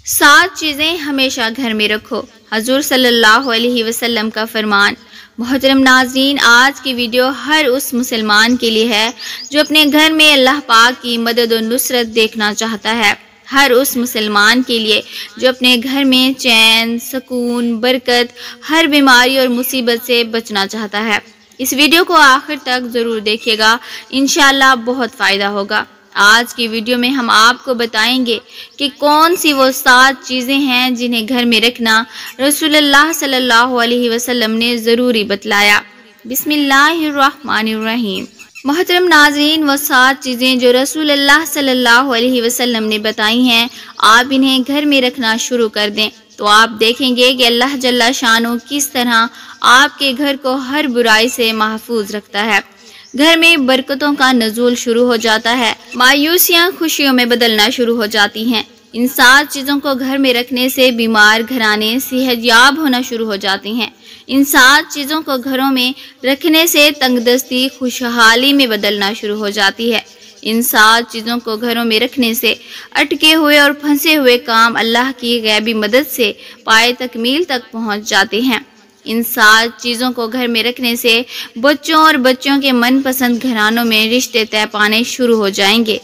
7 چیزیں ہمیشہ گھر میں رکھو، حضور صلی اللہ علیہ وسلم کا فرمان۔ محترم ناظرین، آج کی ویڈیو ہر اس مسلمان کے لیے ہے جو اپنے گھر میں اللہ پاک کی مدد و نصرت دیکھنا چاہتا ہے، ہر اس مسلمان کے لیے جو اپنے گھر میں چین، سکون، برکت، ہر بیماری اور مصیبت سے بچنا چاہتا ہے۔ اس ویڈیو کو آخر تک ضرور دیکھیے گا، انشاءاللہ بہت فائدہ ہوگا۔ آج کی ویڈیو میں ہم آپ کو بتائیں گے کہ کون سی وہ 7 چیزیں ہیں جنہیں گھر میں رکھنا رسول اللہ صلی اللہ علیہ وسلم نے ضروری بتلایا۔ بسم اللہ الرحمن الرحیم۔ محترم ناظرین، وہ 7 چیزیں جو رسول اللہ صلی اللہ علیہ وسلم نے بتائی ہیں، آپ انہیں گھر میں رکھنا شروع کر دیں تو آپ دیکھیں گے کہ اللہ جل شانہ کس طرح آپ کے گھر کو ہر برائی سے محفوظ رکھتا ہے۔ گھر میں برکتوں کا نزول شروع ہو جاتا ہے، مایوسیاں خوشیوں میں بدلنا شروع ہو جاتی ہیں۔ ان 7 چیزوں کو گھر میں رکھنے سے بیمار گھرانے صحت یاب ہونا شروع ہو جاتے ہیں۔ ان 7 چیزوں کو گھروں میں رکھنے سے تنگ دستی خوشحالی میں بدلنا شروع ہو جاتی ہے۔ ان 7 چیزوں کو گھروں میں رکھنے سے اٹکے ہوئے اور پھنسے ہوئے کام اللہ کی غیبی مدد سے پائے تکمیل تک پہنچ جاتے ہیں۔ ان 7 چیزوں کو گھر میں رکھنے سے بچوں اور بچوں کے من پسند گھرانوں میں رشتے طے پانے شروع ہو جائیں گے۔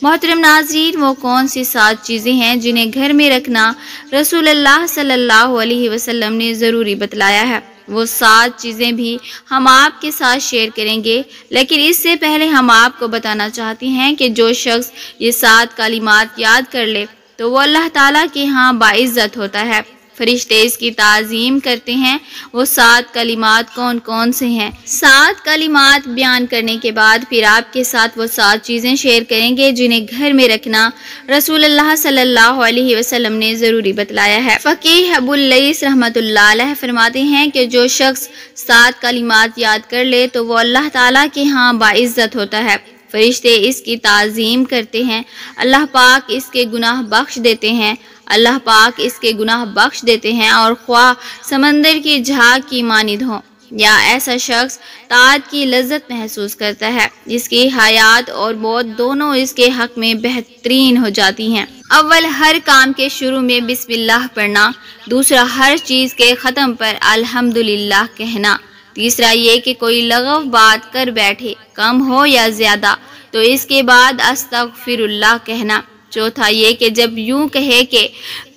محترم ناظرین، وہ کون سی 7 چیزیں ہیں جنہیں گھر میں رکھنا رسول اللہ صلی اللہ علیہ وسلم نے ضروری بتلایا ہے؟ وہ 7 چیزیں بھی ہم آپ کے ساتھ شیئر کریں گے، لیکن اس سے پہلے ہم آپ کو بتانا چاہتے ہیں کہ جو شخص یہ 7 کلمات یاد کر لے تو وہ اللہ تعالیٰ کے ہاں باعزت ہوتا ہے، فرشتے اس کی تعظیم کرتے ہیں۔ وہ 7 کلمات کون کون سے ہیں؟ 7 کلمات بیان کرنے کے بعد پھر آپ کے ساتھ وہ 7 چیزیں شیئر کریں گے جنہیں گھر میں رکھنا رسول اللہ صلی اللہ علیہ وسلم نے ضروری بتلایا ہے۔ فقیہ ابو اللیث رحمۃ اللہ علیہ فرماتے ہیں کہ جو شخص 7 کلمات یاد کر لے تو وہ اللہ تعالیٰ کے ہاں باعزت ہوتا ہے، فرشتے اس کی تعظیم کرتے ہیں، اللہ پاک اس کے گناہ بخش دیتے ہیں، اللہ پاک اس کے گناہ بخش دیتے ہیں، اور خواہ سمندر کی جھاگ کی مانند ہوں یا ایسا شخص طاعت کی لذت محسوس کرتا ہے جس کی حیات اور موت دونوں اس کے حق میں بہترین ہو جاتی ہیں۔ اول، ہر کام کے شروع میں بسم اللہ پڑھنا۔ دوسرا، ہر چیز کے ختم پر الحمدللہ کہنا۔ تیسرا یہ کہ کوئی لغو بات کر بیٹھے، کم ہو یا زیادہ، تو اس کے بعد استغفر اللہ کہنا۔ چوتھا یہ کہ جب یوں کہے کہ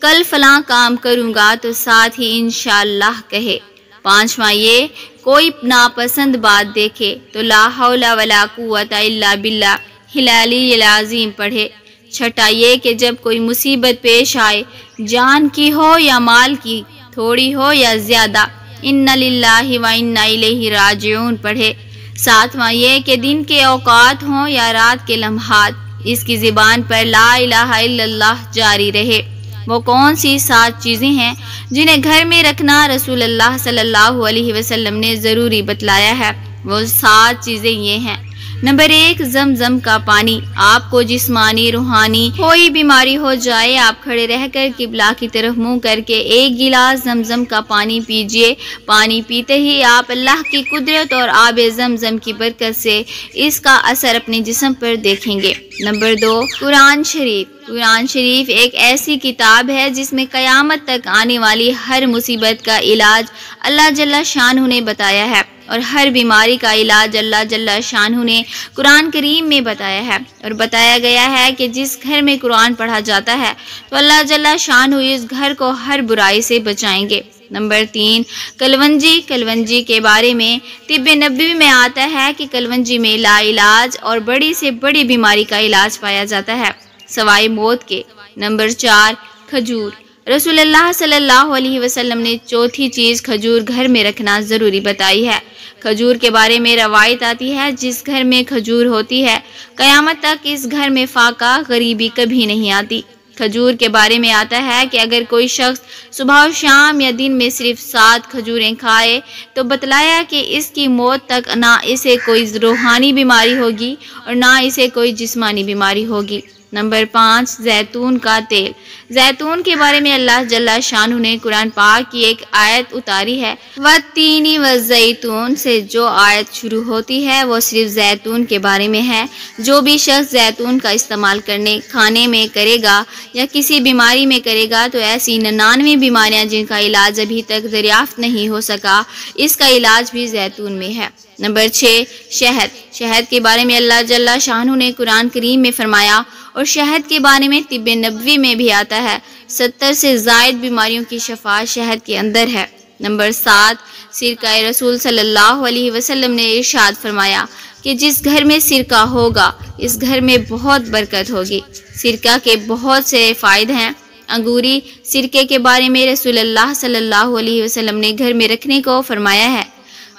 کل فلاں کام کروں گا تو ساتھ ہی انشاءاللہ کہے۔ پانچواں یہ کوئی ناپسند بات دیکھے تو لا حول ولا قوت الا باللہ العلی العظیم پڑھے۔ چھٹا یہ کہ جب کوئی مصیبت پیش آئے، جان کی ہو یا مال کی، تھوڑی ہو یا زیادہ، ان للہ و انا الیہ راجعون پڑھے۔ ساتواں یہ کہ دن کے اوقات ہوں یا رات کے لمحات، اس کی زبان پر لا الہ الا اللہ جاری رہے۔ وہ کون سی 7 چیزیں ہیں جنہیں گھر میں رکھنا رسول اللہ صلی اللہ علیہ وسلم نے ضروری بتلایا ہے؟ وہ 7 چیزیں یہ ہیں۔ نمبر 1، زمزم کا پانی۔ آپ کو جسمانی روحانی کوئی بیماری ہو جائے، آپ کھڑے رہ کر قبلہ کی طرف منہ کر کے 1 گلاس زمزم کا پانی پیجئے۔ پانی پیتے ہی آپ اللہ کی قدرت اور آب زمزم کی برکت سے اس کا اثر اپنے جسم پر دیکھیں گے۔ نمبر 2، قرآن شریف۔ قرآن شریف ایک ایسی کتاب ہے جس میں قیامت تک آنے والی ہر مصیبت کا علاج اللہ جل شانہ نے بتایا ہے، اور ہر بیماری کا علاج اللہ جل شانہ نے قرآن کریم میں بتایا ہے، اور بتایا گیا ہے کہ جس گھر میں قرآن پڑھا جاتا ہے تو اللہ جل شانہ اس گھر کو ہر برائی سے بچائیں گے۔ نمبر 3، کلونجی۔ کلونجی کے بارے میں طب نبوی میں آتا ہے کہ کلونجی میں لا علاج اور بڑی سے بڑی بیماری کا علاج پایا جاتا ہے سوائے موت کے۔ نمبر 4، کھجور۔ رسول اللہ صلی اللہ علیہ وسلم نے چوتھی چیز کھجور گھر میں رکھنا ضروری بتائی ہے۔ کھجور کے بارے میں روایت آتی ہے جس گھر میں کھجور ہوتی ہے قیامت تک اس گھر میں فاقہ غریبی کبھی نہیں آتی۔ کھجور کے بارے میں آتا ہے کہ اگر کوئی شخص صبح و شام یا دن میں صرف 7 کھجوریں کھائے تو بتلایا کہ اس کی موت تک نہ اسے کوئی روحانی بیماری ہوگی اور نہ اسے کوئی جسمانی بیماری ہوگی۔ نمبر 5 زیتون کا تیل۔ زیتون کے بارے میں اللہ جل شانہ نے قرآن پاک کی ایک آیت اتاری ہے۔ والتین والزیتون سے جو آیت شروع ہوتی ہے وہ صرف زیتون کے بارے میں ہے۔ جو بھی شخص زیتون کا استعمال کھانے میں کرے گا یا کسی بیماری میں کرے گا تو ایسی 99 بیماریاں جن کا علاج ابھی تک دریافت نہیں ہو سکا، اس کا علاج بھی زیتون میں ہے۔ نمبر 6 شہد۔ شہد کے بارے میں اللہ جل شانہ نے قرآن کریم میں فرمایا، اور شہد کے بارے میں طب نبوی میں بھی آتا ہے، 70 سے زائد بیماریوں کی شفا شہد کے اندر ہے۔ نمبر 7 سرکہ۔ رسول صلی اللہ علیہ وسلم نے ارشاد فرمایا کہ جس گھر میں سرکہ ہوگا اس گھر میں بہت برکت ہوگی۔ سرکہ کے بہت سے فائدے ہیں۔ انگوری سرکے کے بارے میں رسول اللہ صلی اللہ علیہ وسلم نے گھر میں رکھنے کو فرمایا ہے۔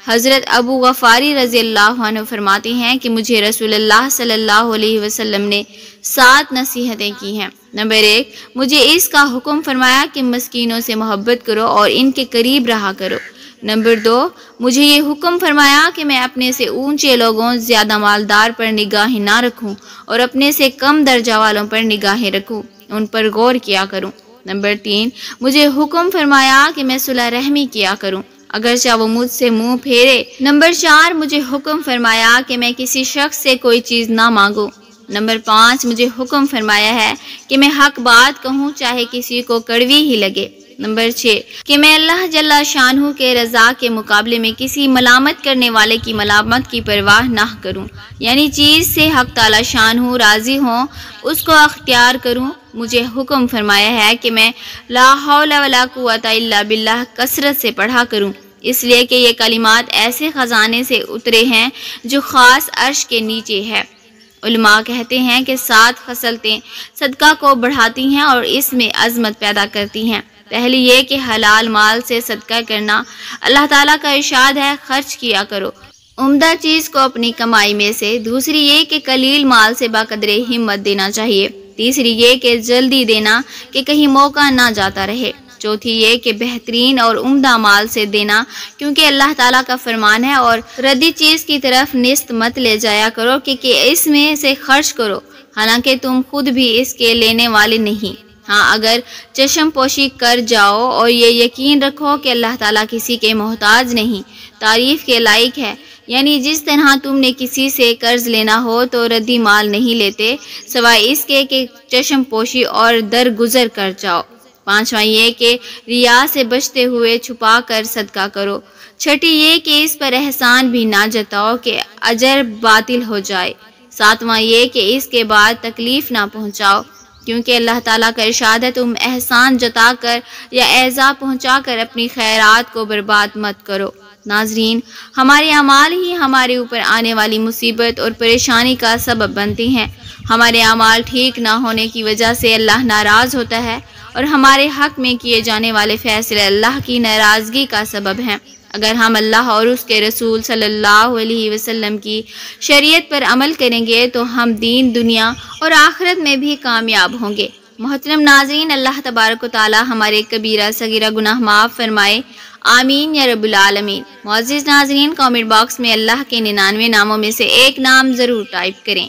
حضرت ابو غفاری رضی اللہ عنہ فرماتے ہیں کہ مجھے رسول اللہ صلی اللہ علیہ وسلم نے 7 نصیحتیں کی ہیں۔ نمبر 1 مجھے اس کا حکم فرمایا کہ مسکینوں سے محبت کرو اور ان کے قریب رہا کرو۔ نمبر 2 مجھے یہ حکم فرمایا کہ میں اپنے سے اونچے لوگوں زیادہ مالدار پر نگاہیں نہ رکھوں اور اپنے سے کم درجہ والوں پر نگاہیں رکھوں، ان پر غور کیا کروں۔ نمبر 3 مجھے حکم فرمایا کہ میں صلح رحمی کیا کروں اگرچہ وہ مجھ سے منہ پھیرے۔ نمبر 4 مجھے حکم فرمایا کہ میں کسی شخص سے کوئی چیز نہ مانگوں۔ نمبر 5 مجھے حکم فرمایا ہے کہ میں حق بات کہوں چاہے کسی کو کڑوی ہی لگے۔ نمبر 6 کہ میں اللہ جل شانہ کے رضا کے مقابلے میں کسی ملامت کرنے والے کی ملامت کی پرواہ نہ کروں، یعنی چیز سے حق تعالی شانہ راضی ہوں اس کو اختیار کروں۔ مجھے حکم فرمایا ہے کہ میں لا حول ولا قوت الا باللہ کثرت سے پڑھا کروں، اس لیے کہ یہ کلمات ایسے خزانے سے اترے ہیں جو خاص عرش کے نیچے ہے۔ علماء کہتے ہیں کہ 7 خصلتیں صدقہ کو بڑھاتی ہیں اور اس میں عظمت پیدا کرتی ہیں۔ پہلی یہ کہ حلال مال سے صدقہ کرنا۔ اللہ تعالیٰ کا ارشاد ہے خرچ کیا کرو عمدہ چیز کو اپنی کمائی میں سے۔ دوسری یہ کہ قلیل مال سے باقدر ہمت دینا چاہیے۔ تیسری یہ کہ جلدی دینا کہ کہیں موقع نہ جاتا رہے۔ چوتھی یہ کہ بہترین اور عمدہ مال سے دینا کیونکہ اللہ تعالیٰ کا فرمان ہے، اور ردی چیز کی طرف نست مت لے جایا کرو کہ اس میں سے خرچ کرو حالانکہ تم خود بھی اس کے لینے والے نہیں۔ ہاں اگر چشم پوشی کر جاؤ اور یہ یقین رکھو کہ اللہ تعالیٰ کسی کے محتاج نہیں، تعریف کے لائق ہے، یعنی جس طرح تم نے کسی سے قرض لینا ہو تو ردی مال نہیں لیتے سوائے اس کے کہ چشم پوشی اور درگزر کر جاؤ۔ پانچواں یہ کہ ریا سے بچتے ہوئے چھپا کر صدقہ کرو۔ چھٹی یہ کہ اس پر احسان بھی نہ جتاؤ کہ اجر باطل ہو جائے۔ ساتواں یہ کہ اس کے بعد تکلیف نہ پہنچاؤ کیونکہ اللہ تعالیٰ کا ارشاد ہے تم احسان جتا کر یا ایذا پہنچا کر اپنی خیرات کو برباد مت کرو۔ ناظرین، ہمارے اعمال ہی ہمارے اوپر آنے والی مصیبت اور پریشانی کا سبب بنتے ہیں۔ ہمارے اعمال ٹھیک نہ ہونے کی وجہ سے اللہ ناراض ہوتا ہے اور ہمارے حق میں کیے جانے والے فیصلے اللہ کی ناراضگی کا سبب ہیں۔ اگر ہم اللہ اور اس کے رسول صلی اللہ علیہ وسلم کی شریعت پر عمل کریں گے تو ہم دین، دنیا اور آخرت میں بھی کامیاب ہوں گے۔ محترم ناظرین، اللہ تبارک و تعالی ہمارے کبیرہ صغیرہ گناہ معاف فرمائے، آمین یا رب العالمین۔ معزز ناظرین، کامنٹ باکس میں اللہ کے 99 ناموں میں سے ایک نام ضرور ٹائپ کریں۔